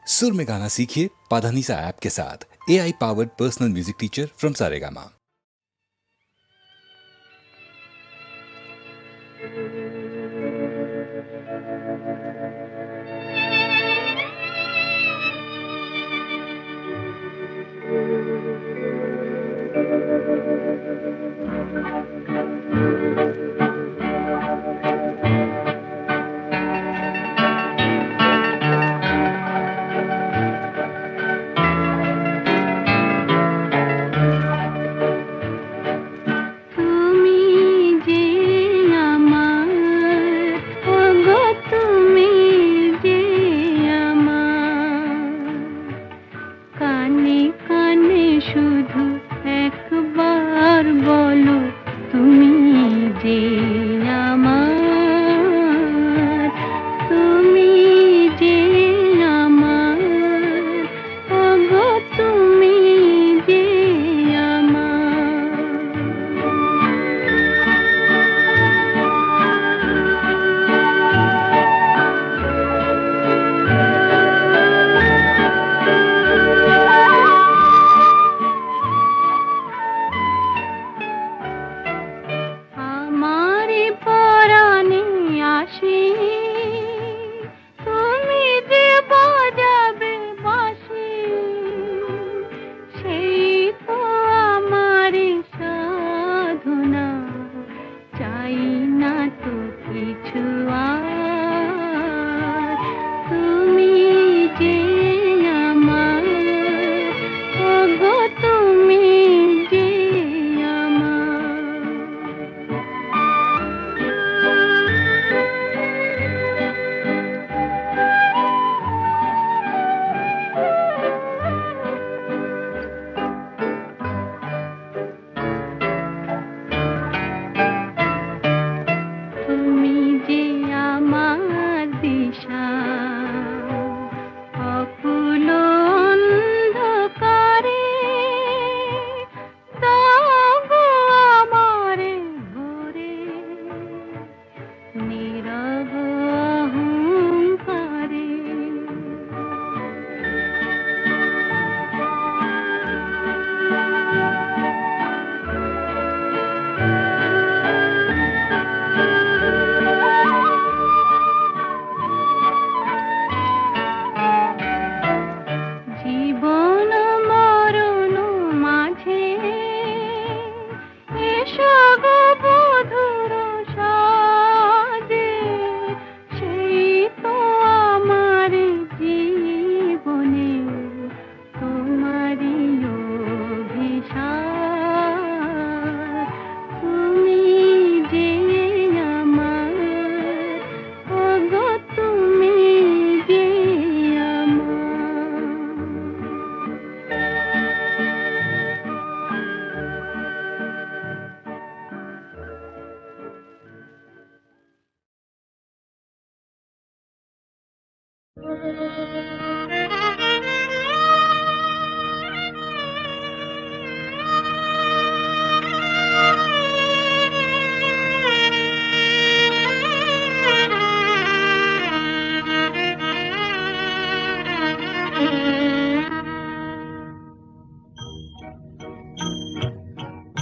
सुर में गाना सीखिए पाधानीसा ऐप के साथ। AI powered personal music teacher from Saregama.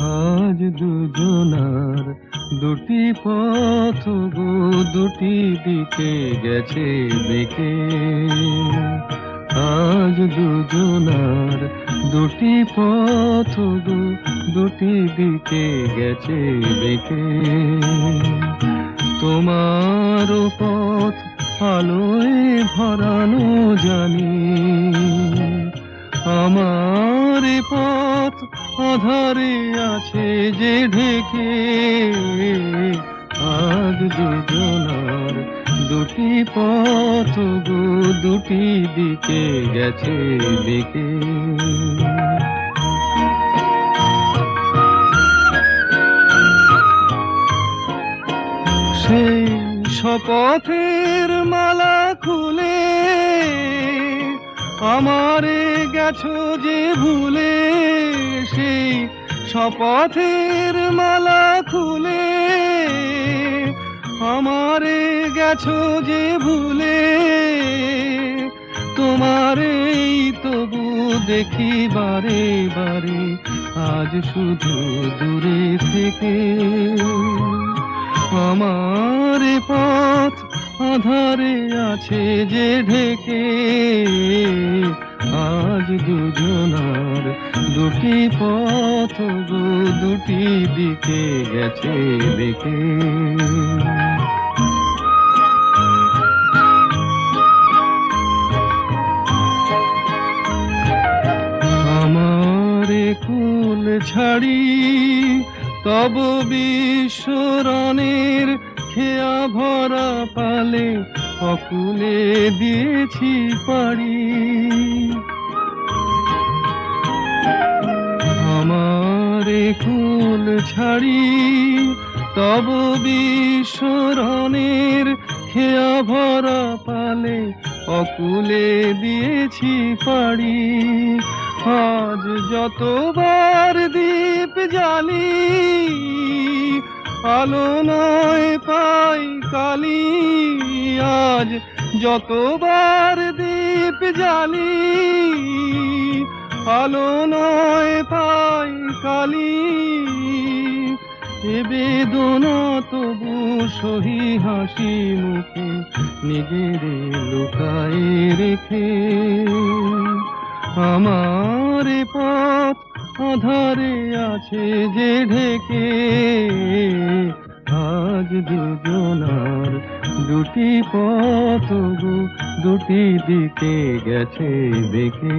আজ দুজনার দুটি পথ গো দুটি দিকে গেছে বেঁকে। আজ দুজনার দুটি পথ গো দুটি দিকে গেছে বেঁকে। তোমার পথ আলোয় ভরানো জানি, আমার পথ আধারে আছে যে ঢেকে। আজ দুজনার দুটি পথ গো দুটি দিকে গেছে বেঁকে। সেই শপথের মালা খুলে আমারে গেছো যে ভুলে। সেই শপথের মালা খুলে আমারে গেছো যে ভুলে। তোমার দেখি বারে বারে আজ শুধু দূরে থেকে। আমার এ পথ আধারে আছে যে ঢেকে, আজ দুজনার দুটি পথ গো দুটি দিকে গেছে দেখে। আমারে কুল ছাড়ি তব বিশ্বরণের খেয়া ভরা পালে অকুলে দিয়েছি পাড়ি। আমারে কুল ছাড়ি তব বিশ্বরণের খেয়া ভরা পালে অকুলে দিয়েছি পাড়ি। আজ যতবার দীপ জ্বালি আলো নয় পাই কালি। আজ যতবার দীপ জ্বালি আলো নয় পাই কালি। এ বেদনা তবু সহি হাসি মুখে নিজের লুকায়ে রেখে। আমার এ পথ আধারে আছে যে ঢেকে, আজ দুজনার দুটি পথ গো দুটি দিকে গেছে দেখে।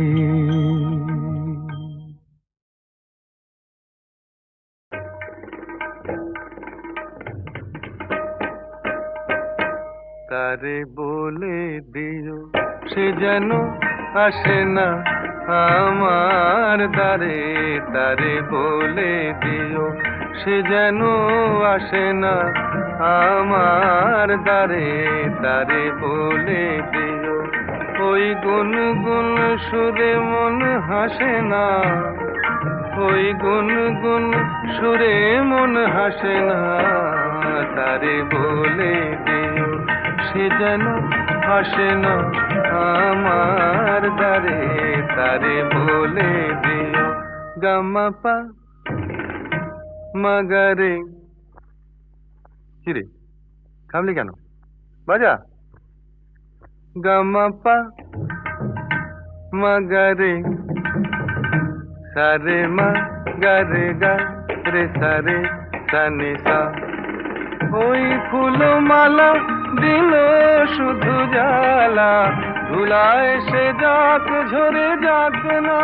তারে বলে দিও সে যেন আসে না আমার দ্বারে। তারে বলে দিও সে যেন আসে না আমার দ্বারে। তারে বলে দিও ওই গুনগুন সুরে মন হাসে না। ওই গুনগুন সুরে মন হাসে না। তারে বলে দিও সে যেন আসে না আমার দ্বারে। তারে বলে দিও গামা পা মাগারে। কিরে থামলি কেন? বাজা গামা পা মাগারে সারে মা গারে গা রে সারে সানে সা। ওই ফুলমালা দিল শুধু জ্বালা, ধুলায় সে যাক ঝরে যাক না।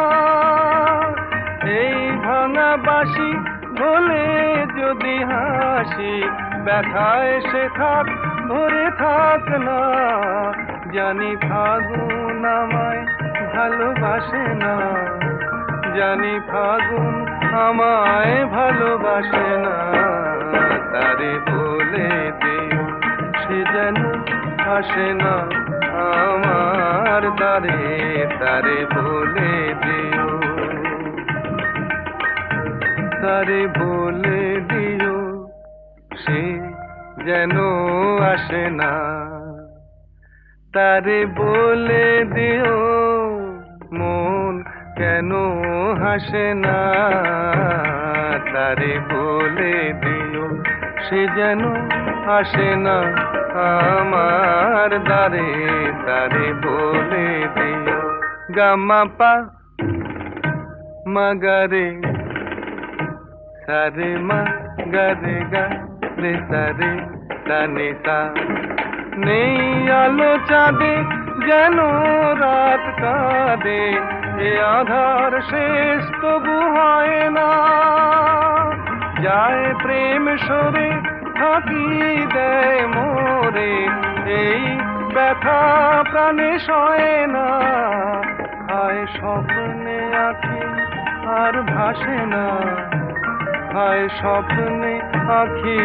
এই ভাঙা বাঁশি বলে যদি হাসি, ব্যথায় সে থাক ভরে থাক না। জানি ফাগুন আমায় ভালোবাসে না। জানি ফাগুন আমায় ভালোবাসে না। তারে বলে দিও সে যেন আসে না আমার দ্বারে। তারে বলে দিও। তারে বলে দিও সে যেন আসে না। তারে বলে দিও মন কেন হাসে না। তারে বলে দিও সে যেন আসে না আমার দ্বারে। তারে বলে দিও গামা পা মাগারে সারে মা গারে গা রে সারে সানে সা। নেই আলো চাঁদে যেন রাত কাঁদে, এ আধার শেষ তবু হয় না। যায় প্রেম সরে ফাঁকি দেয় মোরে, এই ব্যথা প্রাণে সয় না। হায় স্বপ্নে আঁখি আর ভাসে না। হায় স্বপ্নে আঁখি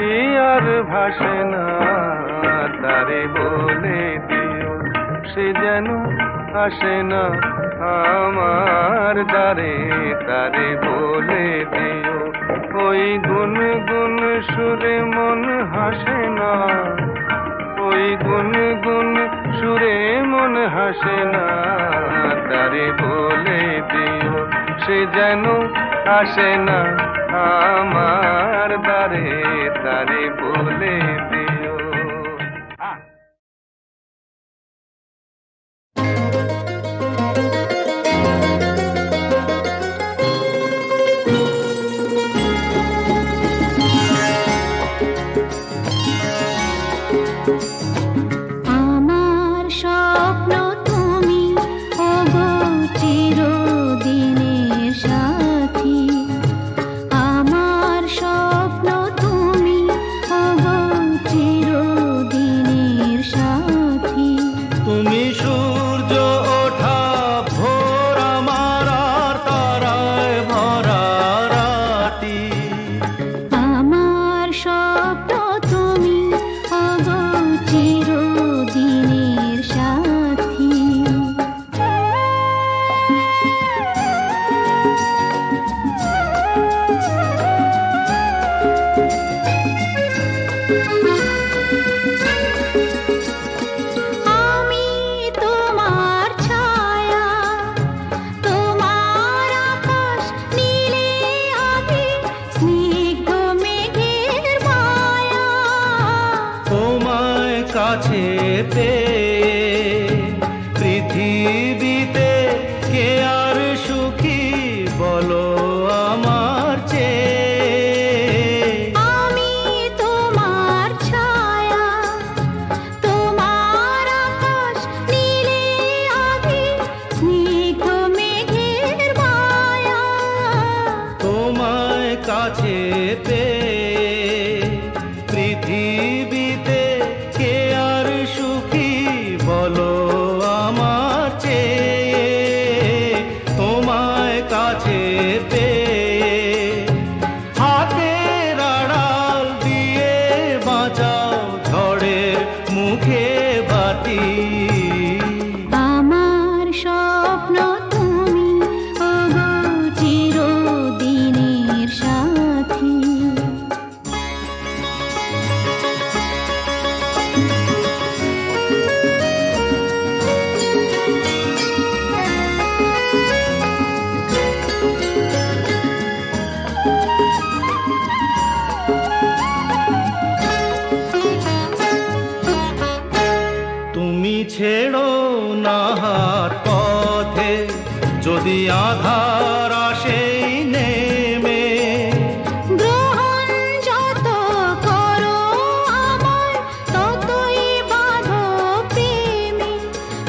আর ভাসে না। তারে বলে দিও সে যেন আসে না আমার দ্বারে। তারে বলে দিও ওই গুনগুন সুরে মন হাসে না। ওই গুনগুন সুরে মন হাসে না। তারে বলে দিও যেন আসে না আমার দ্বারে দ্বারে বলে দিও। আমার স্বপ্ন তুমি ওগো চিরদিনের সাথী, আমার স্বপ্ন তুমি ওগো চিরদিনের সাথী। তুমি সূর্য ওঠা ভোর আমার আর তারায় ভরা রাতি। আমার স্বপ্ন তুমি ওগো চিরদিনের সাথী। আমি তোমার ছায়া, তোমার আকাশ নীলে আভি, স্নিগ্ধ মেঘের মায়া। তোমায় কাছে পেয়ে পৃথিবীতে কে আর সুখী বলো আমার চেয়ে। আমি তোমার ছায়া, তোমার আকাশ নীলে আভি, স্নিগ্ধ মেঘের মায়া। তোমায় কাছে পেয়ে পৃথিবীতে কে আর সুখী বলো আমার চেয়ে। তোমায় কাছে পেয়ে হাতের আড়াল দিয়ে বাঁচাও ঝড়ের মুখে বাতি। আমার স্বপ্ন তুমি ওগো চিরদিনের সাথী। তুমি ছেড়ো না হাত পথে যদি আধার আসে নেমে। গ্রহণ যত করো আমায় ততই বাঁধো প্রেমে।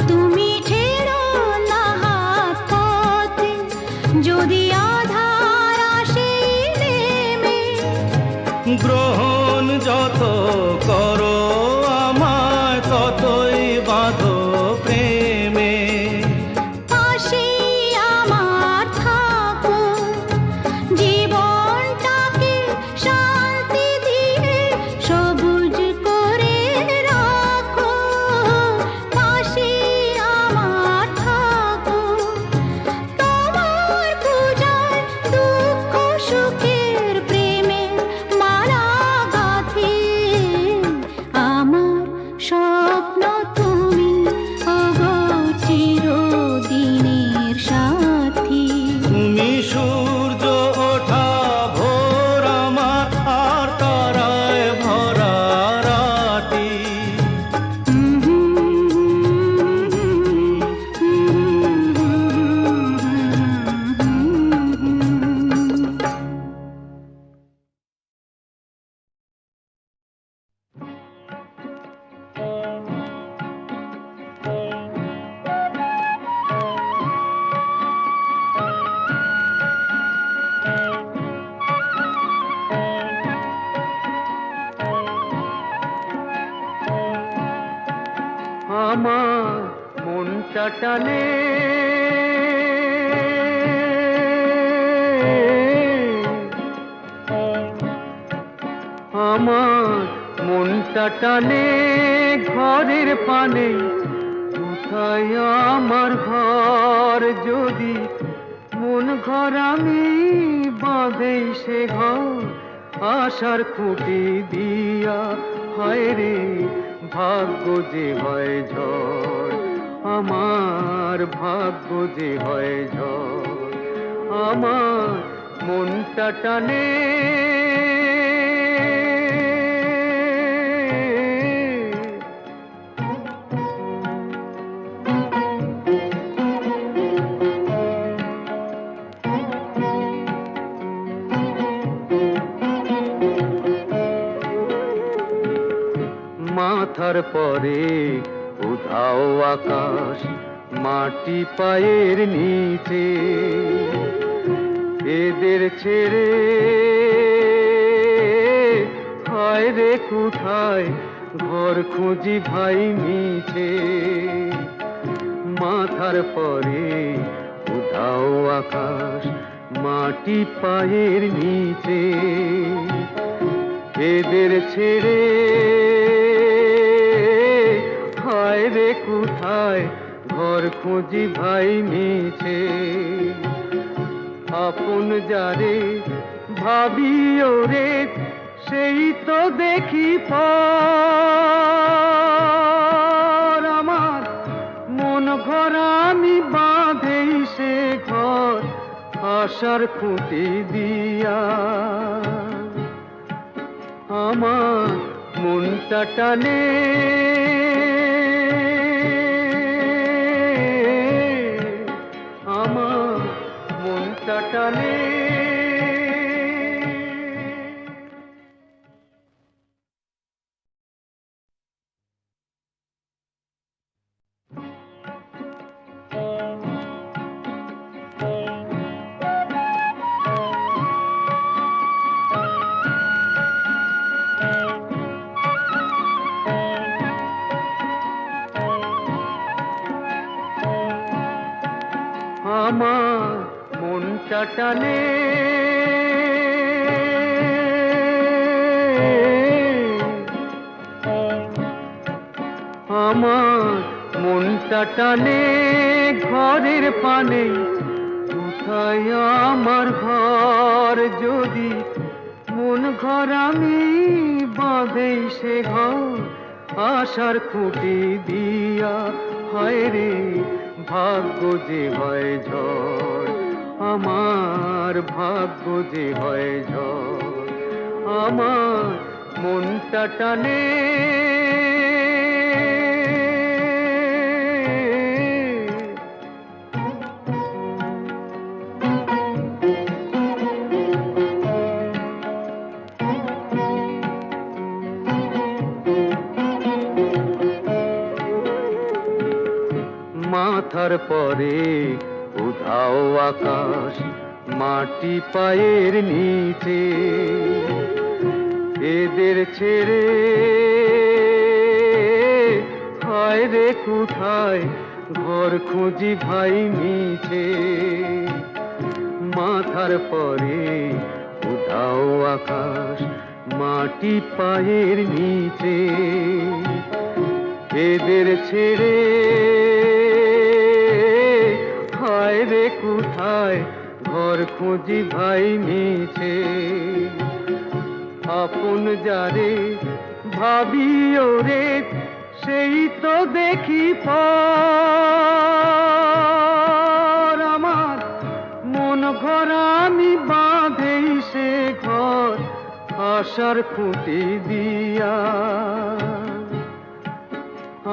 তুমি ছেড়ো না হাত পথে যদি আধার আসে নেমে। গ্রহণ যত করো আমায় ততই বাঁধো প্রেমে। পাশে আমার থাকো, জীবনটাকে শান্তি দিয়ে সবুজ করে রাখো। পাশে আমার থাকো, তোমার পূজায় দুঃখ সুখের প্রেমের মালা গাঁথি। আমার স্বপ্ন তুমি ওগো চিরদিনের সাথী। তুমি সূর্য ওঠা ভোর আমার আর তারায় ভরা রাতি। আমার মনটা টানে আমার মনটা টানে ঘরের পানে। কোথায় আমার ঘর যদি মন ঘর আমি বাঁধে সে ঘর আশার খুঁটি দিয়া। হায় রে ভাগ্য যে হয় ঝড়, আমার ভাগ্য যে হয় ঝড়। আমার মনটা টানে মাথার পরে উধাও আকাশ, মাটি পায়ের নিচে, এদের ছেড়ে হায় রে কোথায় ঘর খুঁজি ভাই মিছে। মাথার পরে উধাও আকাশ, মাটি পায়ের নিচে, এদের ছেড়ে হায় রে কোথায় ঘর খুঁজি ভাই মিছে। আপন যারে ভাবি ওরে সেই তো দেখি পর, আমার মন ঘর আমি বাঁধেই সে ঘর আশার খুঁটি দিয়া। আমার মনটা টানে আমার মনটা টানে। আমার মনটা টানে আমার মনটা টানে ঘরের পানে। কোথায় আমার ঘর যদি মন ঘর আমি বাঁধেই সে ঘর আশার খুঁটি দিয়া। হয় রে ভাগ্য যে হয় ঝড়, আমার ভাগ্য যে হয় ঝড়, আমার মনটা টানে মাথার পরে উধাও আকাশ, মাটি পায়ের নিচে, এদের ছেড়ে হায় রে কোথায় ঘর খুঁজি ভাই মিছে। মাথার পরে উধাও আকাশ, মাটি পায়ের নিচে, এদের ছেড়ে হায় রে কোথায় ঘর খুঁজি ভাই মিছে। আপন যারে ভাবি ওরে সেই তো দেখি পর, আমার মন ঘর আমি বাঁধেই সে ঘর আশার খুঁটি দিয়া।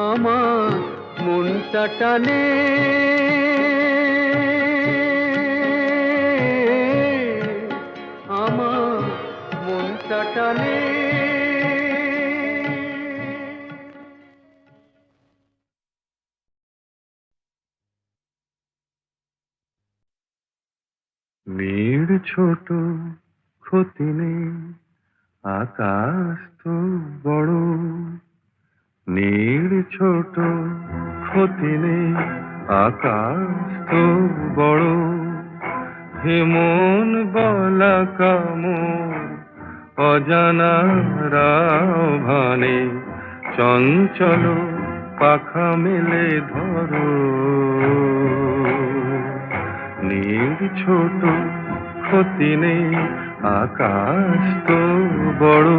আমার মনটা টানে আমার মনটা টানে। মেয়ের ছোট ক্ষতি নেই, আকাশ তো বড়। মেয়ের ছোট ক্ষতি নেই, আকাশ তো বড়। হেমন বলা কামর অজানা রাভানে, চঞ্চল পাখা মেলে ধরো। নীর ছোট ক্ষতি নেই, আকাশ তো বড়।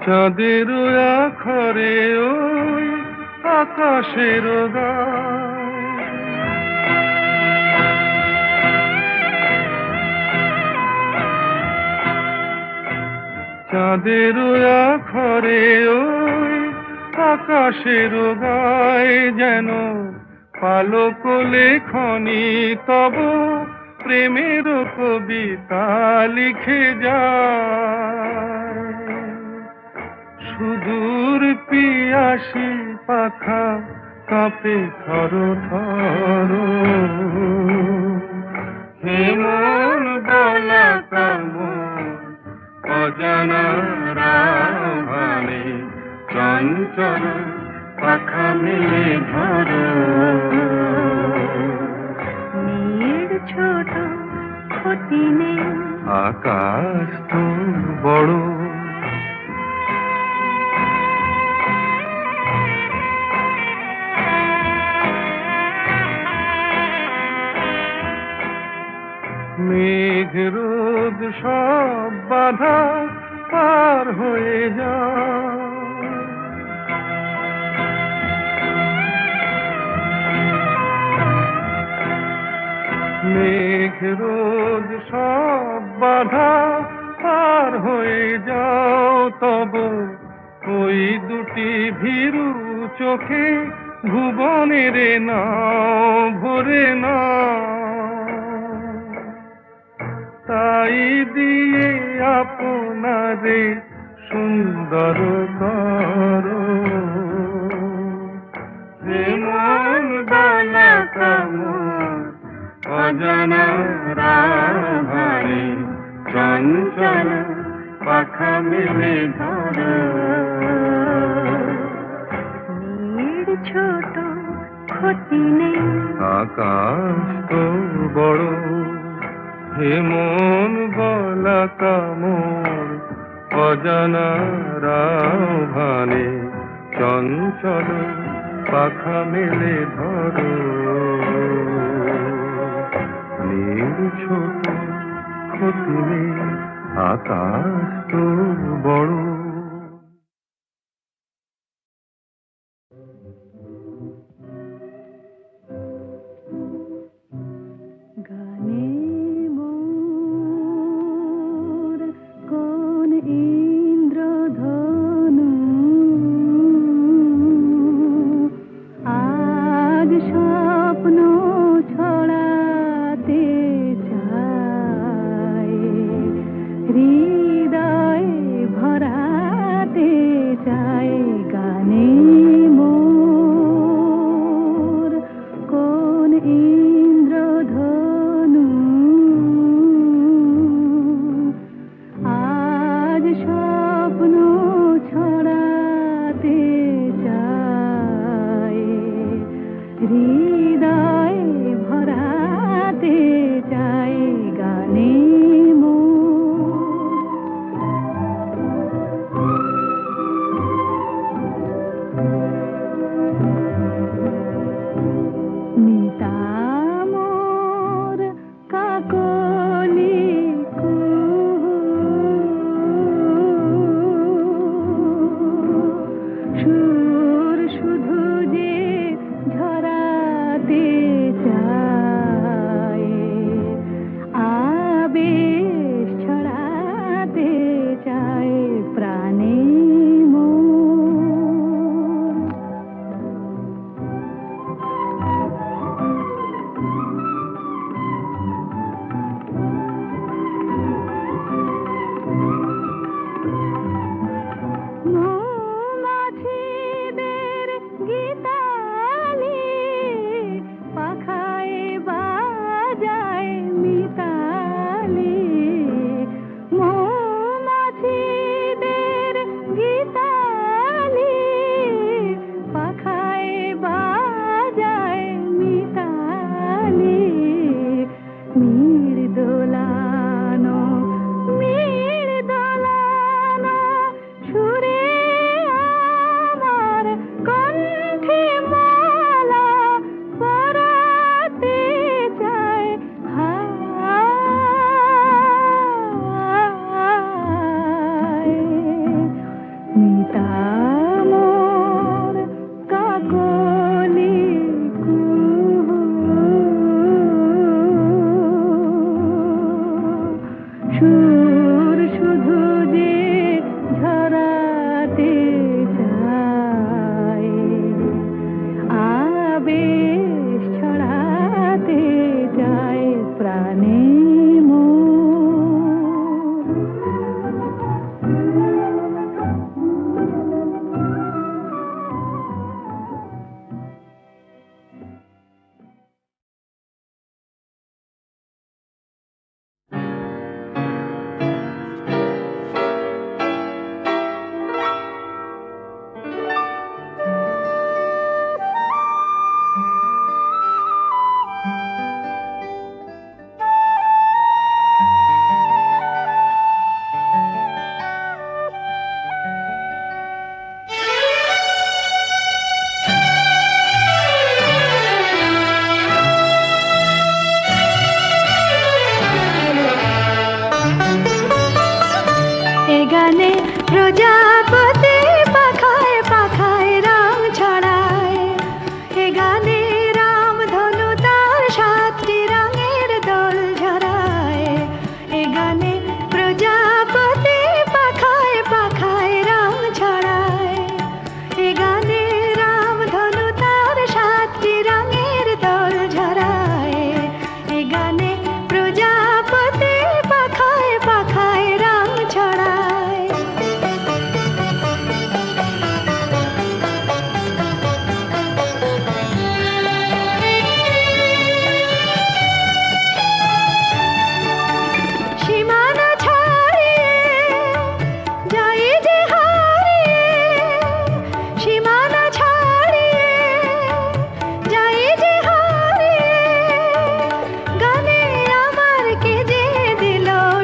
চাঁদের আখরে ওই আকাশের গায় চাঁদের আখরে ওই আকাশের গায় যেন পালক লেখনি তব প্রেমের কবিতা লিখে যায় সুদূর পিয়াসী পাখা কাঁপে থর থর হেমন বলা কামন অজানা রাভানে চঞ্চল পাখা মেলে ধরো নীড় ছোট ক্ষতি নেই আকাশ তো বড় মেঘ রোদ সব বাধা পার হয়ে যায় মেঘ রোদ সব বাধা পার হয়ে যাও তব ওই দুটি ভীরু চোখে ভুবনের নাও ভরে নাও তাই দিয়ে আপনারে সুন্দর করো যেমন বালা কামন অজানা রাভারে চঞ্চল পাখা মেলে ধরো নীড় ছোট ক্ষতি নেই আকাশ তো বড় হেমন বলা কামন অজানা রাভানে চঞ্চল পাখা মেলে ধরো নীল ছোট ক্ষতি নেই আকাশ তো বড় গানে মোর কোন ইন্দ্রধনু আজ স্বপ্ন ছড়াতে চায় হৃদয়ে ভরাতে চায় গানে মোর কোন ইন্দ্রধনু আজ স্বপ্ন ছড়াতে চায় হৃদয়ে ভরাতে চায় গানে মোর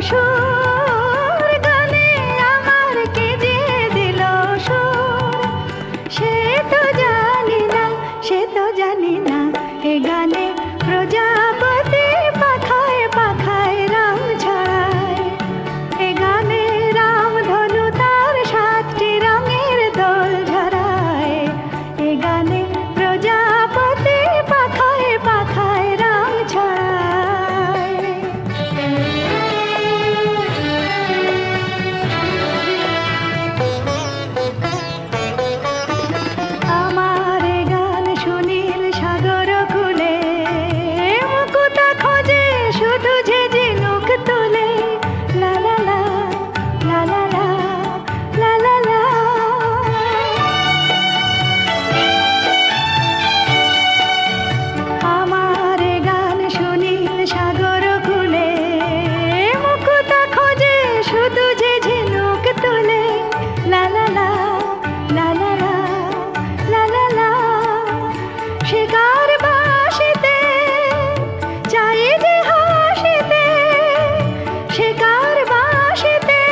সুর গানে আমার কে যে দিল সুর সে তো জানি না সে তো জানি না এ গানে প্রজাপতি পাখায় পাখায় রাম ছড়ায় এ গানে রাম ধনু তার 7টি রঙের দোল ঝরায় এ গানে প্রজাপতি পাখায় পাখায় রাম ছড়ায় আমার এ গান সুনীল সাগর কুলে মুকুতা খোঁজে শুধু যে ঝিনুক তোলে লা লা লা লা লা লা লা লা লা আমার এ গান সুনীল সাগর কুলে মুকুতা খোঁজে শুধু যে ঝিনুক তোলে লা লা লা লা লা লা লা লা লা শিকার বাসিতে চাই যে হাসিতে শিকার বাসিতে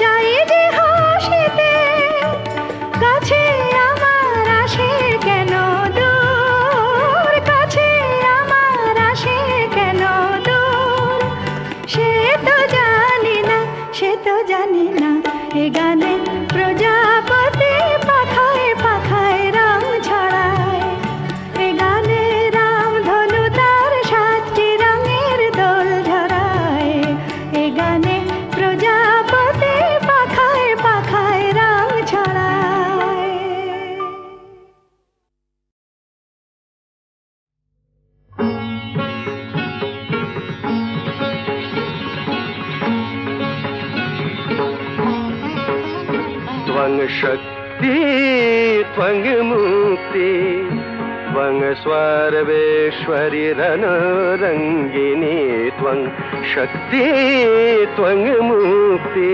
চাই যে হাসিতে কাছে আমার আসে কেন দূর কাছে আমার আসে কেন দূর সে তো জানি না সে তো জানি না এ গানে প্রজাপতি পাখায় পাখায় রাম ছড়ায় এ গানে রাম ধনু তার 7টি রঙের দোল ঝরায় এ গানে প্রজাপতি পাখায় পাখায় রাম ছড়ায় त्वं शक्ति त्वं मुक्ति त्वं सर्वेश्वरि रणरङ्गिनी त्वं शक्ति त्वं मुक्ति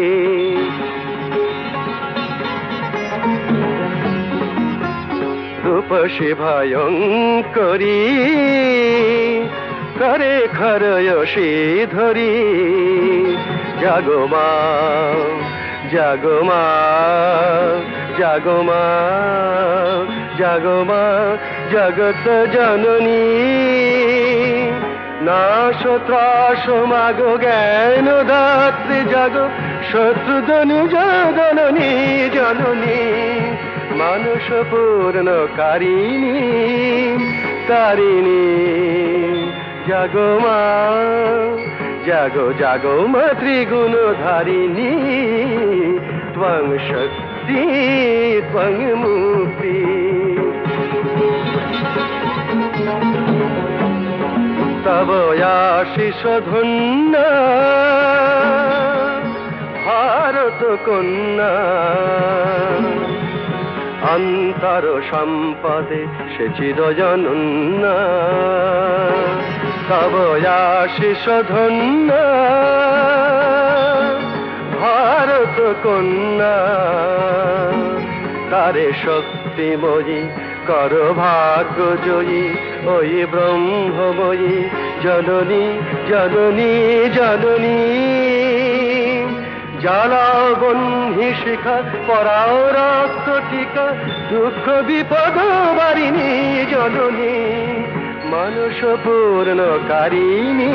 रूपसि भयङ्करी करे खरयसि धरी जागो मा जागो मा जागो मा जागो मा जगत जननी नाश त्रास मागो ज्ञान दात्री जागो शत्रुधनु जननी जननी मानुष पूर्ण कारिणी तारिणी जागो मा जागो जागो मा त्रिगुण धारिणी त्वं शक्ति त्वं मुक्ति तव आशीष धन्य भारत कन्या अंतर सम्पदे से चिरजनन्या तव आशीष धन्य भारत कन्या तारे शक्तिमयी कर भाग्य जयी ओई ब्रह्ममयी जननी जननी जननी জ্বালাও বন্ধি শিখা পরাও রক্ত টিকা দুঃখ বিপদ বারিণী জননী মানুষ পূর্ণ কারিণী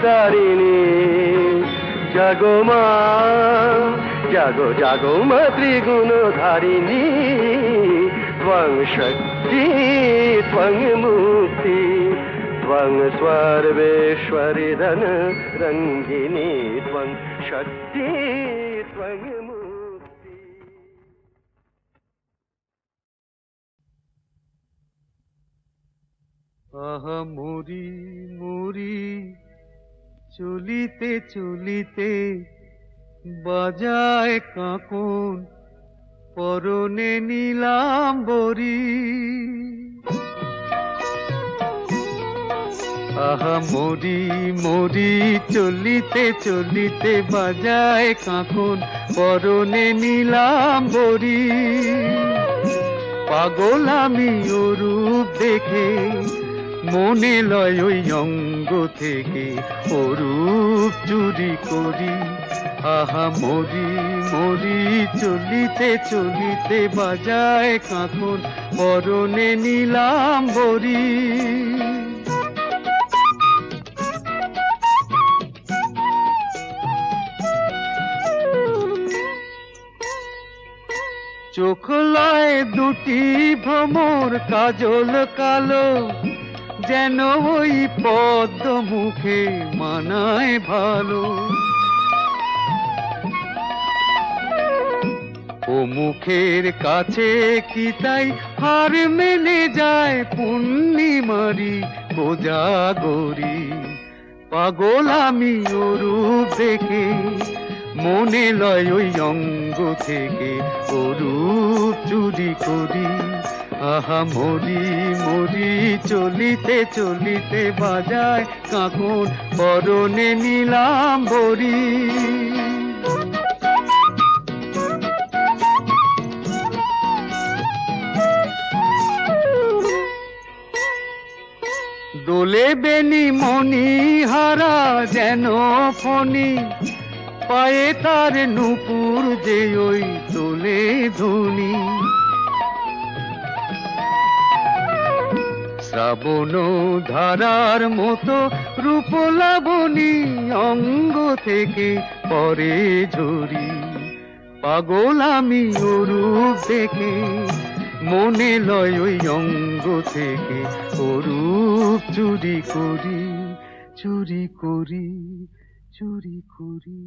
তারিণী জাগো মা জাগো জাগো মা ত্রিগুণ ধারিণী ত্বং শক্তি ত্বং মুক্তি त्वं सर्वेश्वरि रणरङ्गिनी त्वं शक्ति त्वं मुक्ति আহা মুরি মুরি চলিতে চলিতে বাজায় কাঁকন পরনে নীলাম্বরী আহা মরি মরি চলিতে চলিতে বাজায় কাঁকন পরনে নীলাম্বরী পাগল আমি ও রূপ দেখে মনে লয় ওই অঙ্গ থেকে ও রূপ করি আহা মরি মরি চলিতে চলিতে বাজায় কাঁকন পরনে নিলাম বরি চোখ লয় দুটি ভ্রমর কাজল কালো যেন ওই পদ্ম মুখে মানায় ভালো ও মুখের কাছে কি তাই হার মেনে যায় পূর্ণিমারি কোজাগরি পাগল আমি ও রূপ দেখে মনে লয় ওই অঙ্গ থেকে ও রূপ চুরি করি আহা মরি মরি চলিতে চলিতে বাজায় কাঁকন পরনে নিলাম বরি দোলে বেনি মনি হারা যেন ফণি পায়ে তার নুপুর যে ওই দোলে ধুনি শ্রাবণ ধারার মতো রূপ লাবণী অঙ্গ থেকে পরে ঝরি পাগল আমি ও রূপ দেখে মনে লয় ওই অঙ্গ থেকে ও রূপ চুরি করি চুরি করি চুরি করি